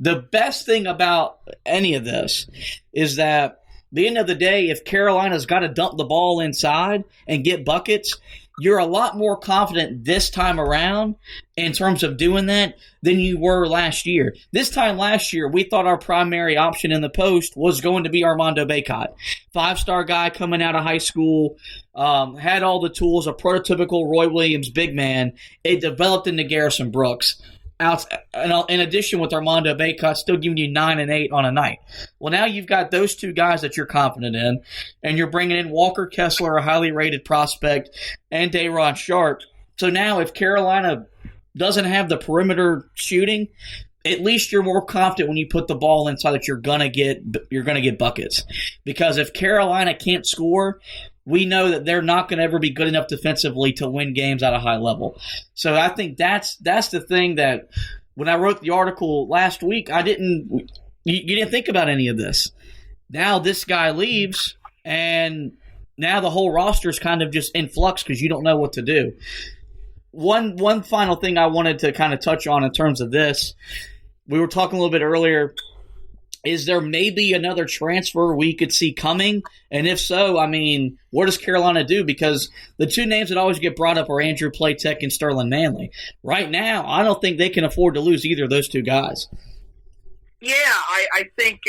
the best thing about any of this is that at the end of the day, if Carolina's got to dump the ball inside and get buckets, you're a lot more confident this time around in terms of doing that than you were last year. This time last year, we thought our primary option in the post was going to be Armando Bacot. 5-star guy coming out of high school, had all the tools, a prototypical Roy Williams big man. It developed into Garrison Brooks. In addition with Armando Bacot still giving you 9 and 8 on a night. Well, now you've got those two guys that you're confident in, and you're bringing in Walker Kessler, a highly rated prospect, and Day'Ron Sharpe. So now if Carolina doesn't have the perimeter shooting, at least you're more confident when you put the ball inside that you're gonna get buckets. Because if Carolina can't score, we know that they're not going to ever be good enough defensively to win games at a high level. So I think that's the thing that when I wrote the article last week, you didn't think about any of this. Now this guy leaves, and now the whole roster is kind of just in flux because you don't know what to do. One final thing I wanted to kind of touch on in terms of this, we were talking a little bit earlier. Is there maybe another transfer we could see coming? And if so, I mean, what does Carolina do? Because the two names that always get brought up are Andrew Platek and Sterling Manley. Right now, I don't think they can afford to lose either of those two guys. Yeah, I think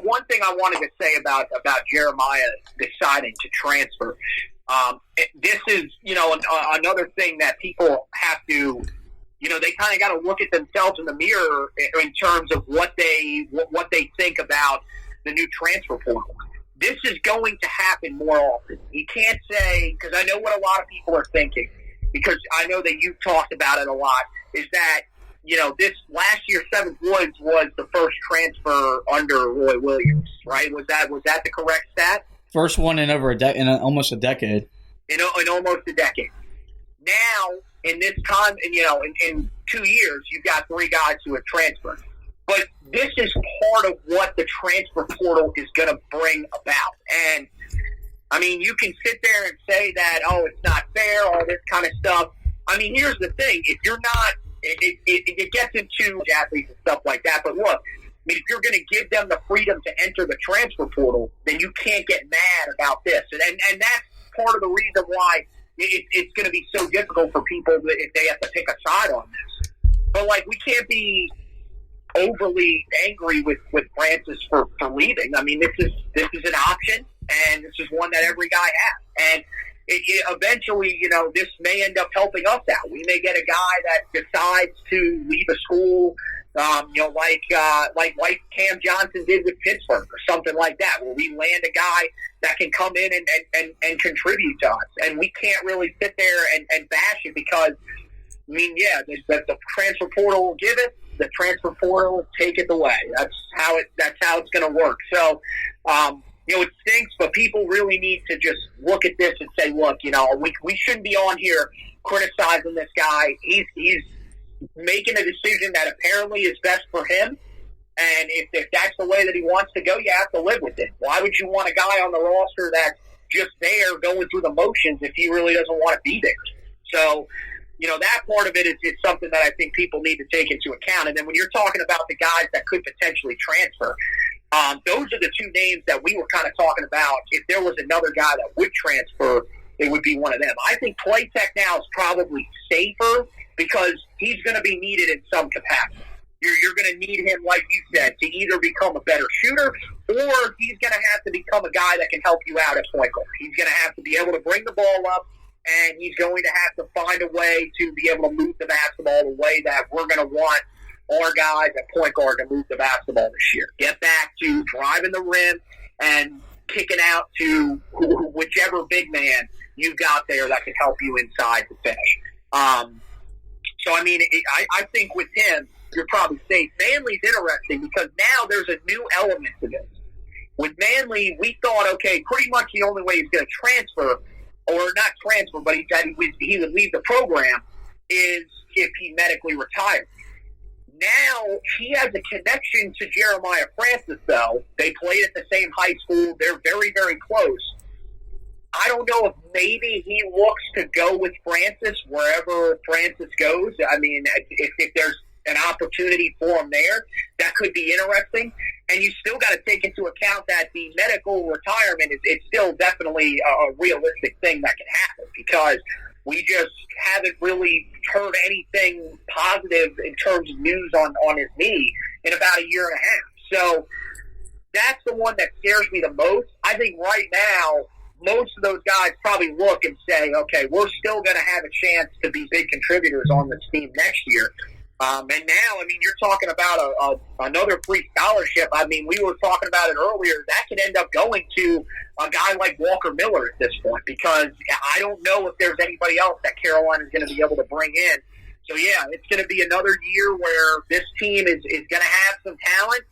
one thing I wanted to say about Jeremiah deciding to transfer, this is, another thing that people have to – they kind of got to look at themselves in the mirror in terms of what they think about the new transfer portal. This is going to happen more often. You can't say, because I know what a lot of people are thinking, because I know that you've talked about it a lot, is that, this last year, Seventh Woods was the first transfer under Roy Williams, right? Was that the correct stat? First one in over in almost a decade. In almost a decade. Now, in this time, in 2 years, you've got 3 guys who have transferred. But this is part of what the transfer portal is going to bring about. And, I mean, you can sit there and say that, it's not fair, all this kind of stuff. I mean, here's the thing. If you're not – it gets into athletes and stuff like that. But look, if you're going to give them the freedom to enter the transfer portal, then you can't get mad about this. And that's part of the reason why – it's going to be so difficult for people if they have to pick a side on this. But, we can't be overly angry with Francis for leaving. I mean, this is an option, and this is one that every guy has. And eventually, this may end up helping us out. We may get a guy that decides to leave a school, like Cam Johnson did with Pittsburgh or something like that, where we land a guy that can come in and contribute to us. And we can't really sit there and bash it because, I mean, the transfer portal will give it, the transfer portal will take it away. That's how it's going to work. So, it stinks, but people really need to just look at this and say, look, we shouldn't be on here criticizing this guy. He's making a decision that apparently is best for him. And if that's the way that he wants to go, you have to live with it. Why would you want a guy on the roster that's just there going through the motions if he really doesn't want to be there? So, that part of it is something that I think people need to take into account. And then when you're talking about the guys that could potentially transfer, those are the two names that we were kind of talking about. If there was another guy that would transfer, it would be one of them. I think Platek now is probably safer because he's going to be needed in some capacity. You're going to need him, like you said, to either become a better shooter or he's going to have to become a guy that can help you out at point guard. He's going to have to be able to bring the ball up, and he's going to have to find a way to be able to move the basketball the way that we're going to want our guys at point guard to move the basketball this year. Get back to driving the rim and kicking out to whichever big man you've got there that can help you inside to finish. So, I mean, I think with him, you're probably safe. Manley's interesting because now there's a new element to this. With Manley, we thought, okay, pretty much the only way he's going to transfer, or not transfer, but he would leave the program, is if he medically retired. Now he has a connection to Jeremiah Francis, though. They played at the same high school. They're very, very close. I don't know if maybe he looks to go with Francis wherever Francis goes. I mean, if there's an opportunity for him there, that could be interesting. And you still got to take into account that the medical retirement is still definitely a realistic thing that can happen, because we just haven't really heard anything positive in terms of news on his knee in about a year and a half. So that's the one that scares me the most. I think right now, most of those guys probably look and say, okay, we're still going to have a chance to be big contributors on this team next year. And now, I mean, you're talking about another free scholarship. I mean, we were talking about it earlier. That could end up going to a guy like Walker Miller at this point, because I don't know if there's anybody else that Carolina is going to be able to bring in. So, yeah, it's going to be another year where this team is going to have some talent.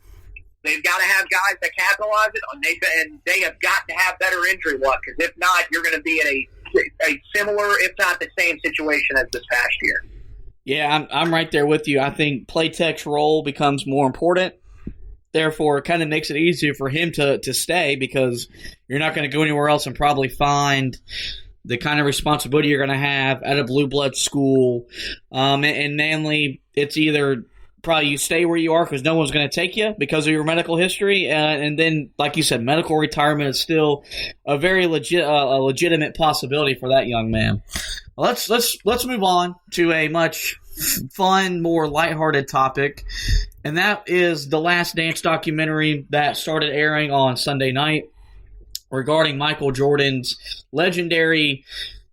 They've got to have guys that capitalize it, and they have got to have better injury luck, because if not, you're going to be in a similar, if not the same situation as this past year. Yeah, I'm right there with you. I think Playtech's role becomes more important. Therefore, it kind of makes it easier for him to stay, because you're not going to go anywhere else and probably find the kind of responsibility you're going to have at a blue blood school. And mainly, it's either probably you stay where you are because no one's going to take you because of your medical history, and then, like you said, medical retirement is still a very legitimate possibility for that young man. Let's move on to a much fun, more lighthearted topic, and that is the Last Dance documentary that started airing on Sunday night regarding Michael Jordan's legendary.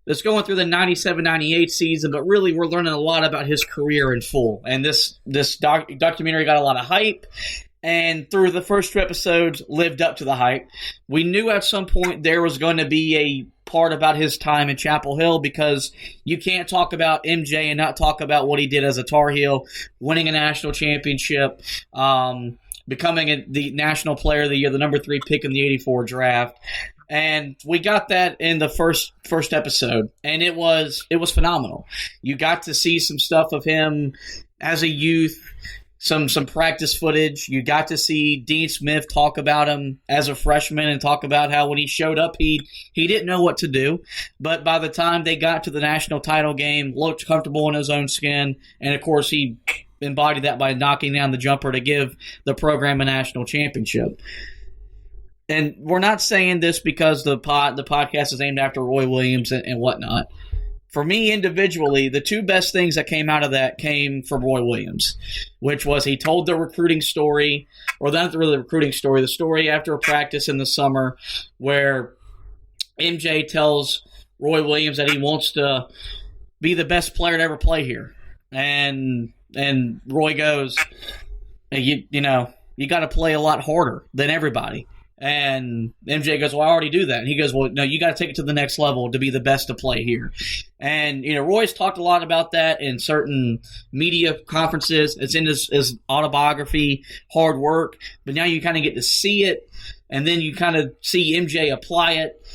It's going through the 97-98 season, but really we're learning a lot about his career in full. And this documentary got a lot of hype, and through the first 2 episodes lived up to the hype. We knew at some point there was going to be a part about his time in Chapel Hill, because you can't talk about MJ and not talk about what he did as a Tar Heel, winning a national championship, becoming the National Player of the Year, the number 3 pick in the '84 draft. And we got that in the first episode, and it was phenomenal. You got to see some stuff of him as a youth, some practice footage. You got to see Dean Smith talk about him as a freshman and talk about how when he showed up, he didn't know what to do. But by the time they got to the national title game, looked comfortable in his own skin. And, of course, he embodied that by knocking down the jumper to give the program a national championship. And we're not saying this because the podcast is aimed after Roy Williams and whatnot. For me individually, the 2 best things that came out of that came from Roy Williams, which was he told the recruiting story, or not really the recruiting story, the story after a practice in the summer where MJ tells Roy Williams that he wants to be the best player to ever play here. And Roy goes, you got to play a lot harder than everybody. And MJ goes, well, I already do that. And he goes, well, no, you got to take it to the next level to be the best to play here. And, Roy's talked a lot about that in certain media conferences. It's in his autobiography, Hard Work. But now you kind of get to see it, and then you kind of see MJ apply it.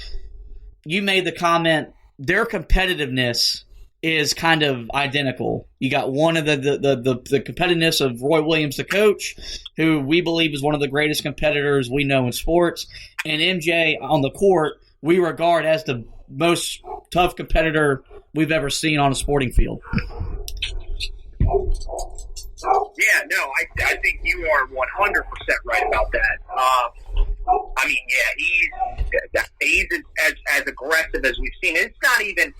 You made the comment, their competitiveness is kind of identical. You got one of the competitiveness of Roy Williams, the coach, who we believe is one of the greatest competitors we know in sports, and MJ on the court we regard as the most tough competitor we've ever seen on a sporting field. Yeah, no, I think you are 100% right about that. I mean, yeah, he's as aggressive as we've seen. It's not even.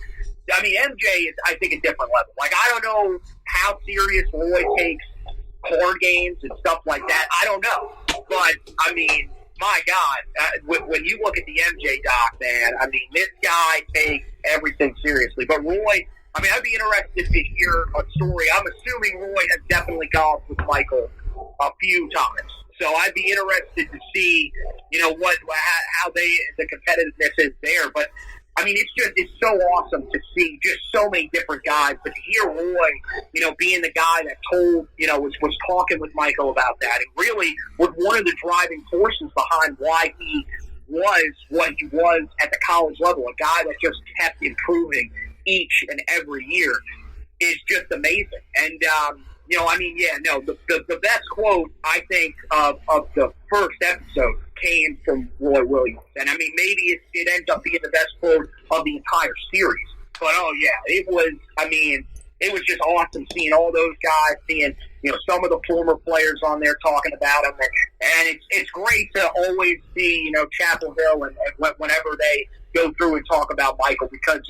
I mean, MJ is, I think, a different level. Like, I don't know how serious Roy takes card games and stuff like that. I don't know. But, I mean, my God, when you look at the MJ doc, man, I mean, this guy takes everything seriously. But Roy, I mean, I'd be interested to hear a story. I'm assuming Roy has definitely golfed with Michael a few times. So I'd be interested to see, how the competitiveness is there. But, I mean, it's so awesome to see just so many different guys. But to hear Roy, being the guy that told, was talking with Michael about that, and really was one of the driving forces behind why he was what he was at the college level, a guy that just kept improving each and every year, is just amazing. And, the best quote, I think, of the first episode came from Roy Williams. And, I mean, maybe it ends up being the best quote of the entire series. But, oh, yeah, it was just awesome seeing all those guys, seeing some of the former players on there talking about him. And it's great to always see, Chapel Hill and whenever they go through and talk about Michael, because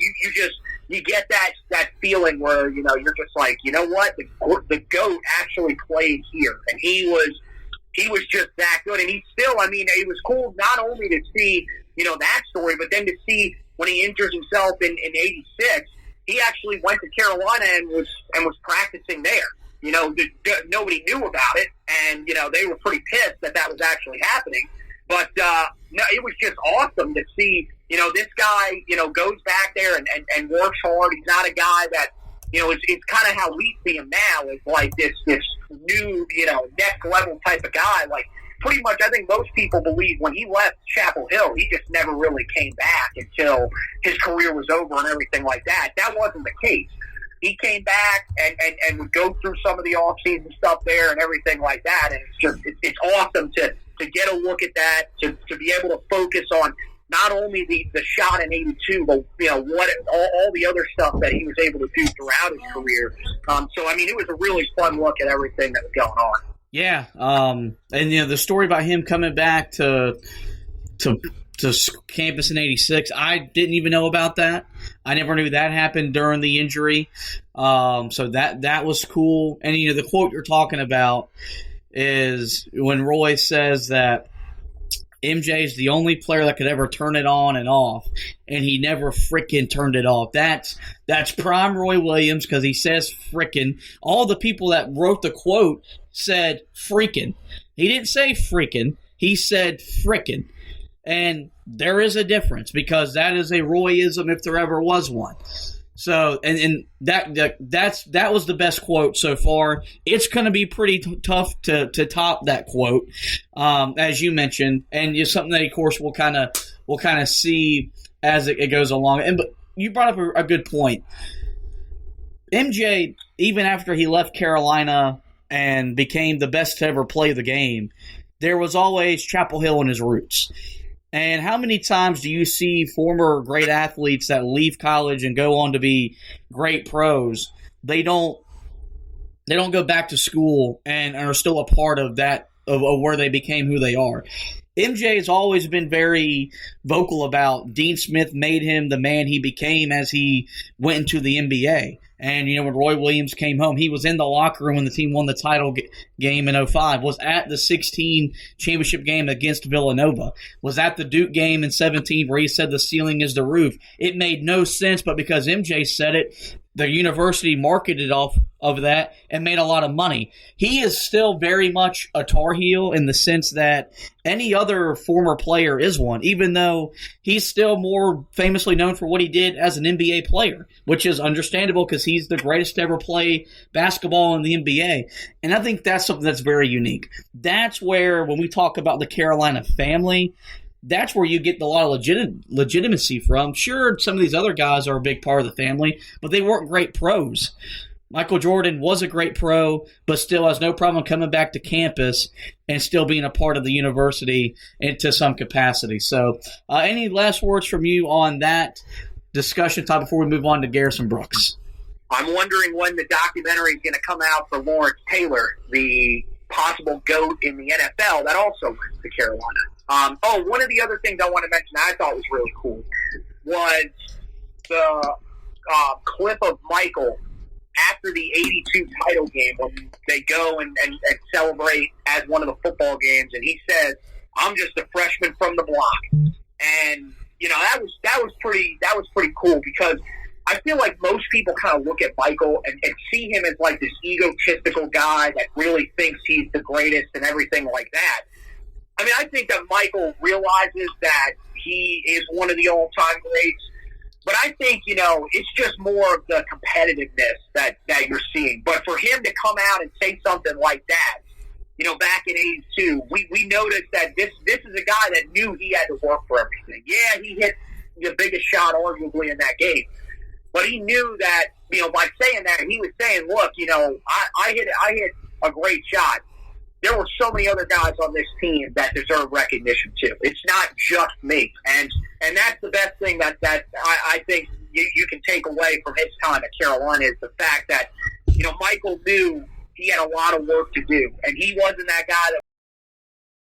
you get that feeling where, you're just like, you know what, the GOAT actually played here, and he was just that good. And he still, it was cool not only to see, that story, but then to see when he injures himself in '86, he actually went to Carolina and was practicing there. Nobody knew about it, and, they were pretty pissed that was actually happening. But, no, it was just awesome to see, this guy, goes back there and works hard. He's not a guy that, it's kind of how we see him now, is like this new, next level type of guy. Like, pretty much, I think most people believe when he left Chapel Hill, he just never really came back until his career was over and everything like that. That wasn't the case. He came back and would go through some of the off-season stuff there and everything like that. And it's awesome to get a look at that, to be able to focus on not only the shot in '82, but all the other stuff that he was able to do throughout his career. It was a really fun look at everything that was going on. Yeah, and the story about him coming back to campus in '86, I didn't even know about that. I never knew that happened during the injury. So that was cool. And the quote you're talking about is when Roy says that MJ is the only player that could ever turn it on and off, and he never frickin' turned it off. That's prime Roy Williams, because he says frickin'. All the people that wrote the quote said frickin'. He didn't say frickin'. He said frickin'. And there is a difference, because that is a Royism if there ever was one. So, and that was the best quote so far. It's going to be pretty tough to top that quote, as you mentioned, and it's something that, of course, we'll kind of see as it goes along. But you brought up a good point. MJ, even after he left Carolina and became the best to ever play the game, there was always Chapel Hill in his roots. And how many times do you see former great athletes that leave college and go on to be great pros? They don't go back to school and are still a part of that, of where they became who they are. MJ has always been very vocal about Dean Smith made him the man he became as he went into the NBA. And, when Roy Williams came home, he was in the locker room when the team won the title game in '05, was at the 16 championship game against Villanova, was at the Duke game in '17 where he said the ceiling is the roof. It made no sense, but because MJ said it, the university marketed off of that and made a lot of money. He is still very much a Tar Heel in the sense that any other former player is one, even though he's still more famously known for what he did as an NBA player, which is understandable because he's the greatest to ever play basketball in the NBA. And I think that's something that's very unique. That's where, when we talk about the Carolina family, that's where you get a lot of legitimacy from. Sure, some of these other guys are a big part of the family, but they weren't great pros. Michael Jordan was a great pro, but still has no problem coming back to campus and still being a part of the university into some capacity. So any last words from you on that discussion topic before we move on to Garrison Brooks? I'm wondering when the documentary is going to come out for Lawrence Taylor, the possible GOAT in the NFL that also went to Carolina. One of the other things I want to mention that I thought was really cool was the clip of Michael after the '82 title game when they go and celebrate as one of the football games, and he says, "I'm just a freshman from the block," and that was pretty cool, because I feel like most people kind of look at Michael and see him as like this egotistical guy that really thinks he's the greatest and everything like that. I think that Michael realizes that he is one of the all-time greats, but I think, it's just more of the competitiveness that you're seeing. But for him to come out and say something like that, back in '82, we noticed that this is a guy that knew he had to work for everything. Yeah, he hit the biggest shot arguably in that game, but he knew that, by saying that, he was saying, look, I hit a great shot. There were so many other guys on this team that deserve recognition too. It's not just me, and that's the best thing that I think you can take away from his time at Carolina is the fact that Michael knew he had a lot of work to do, and he wasn't that guy that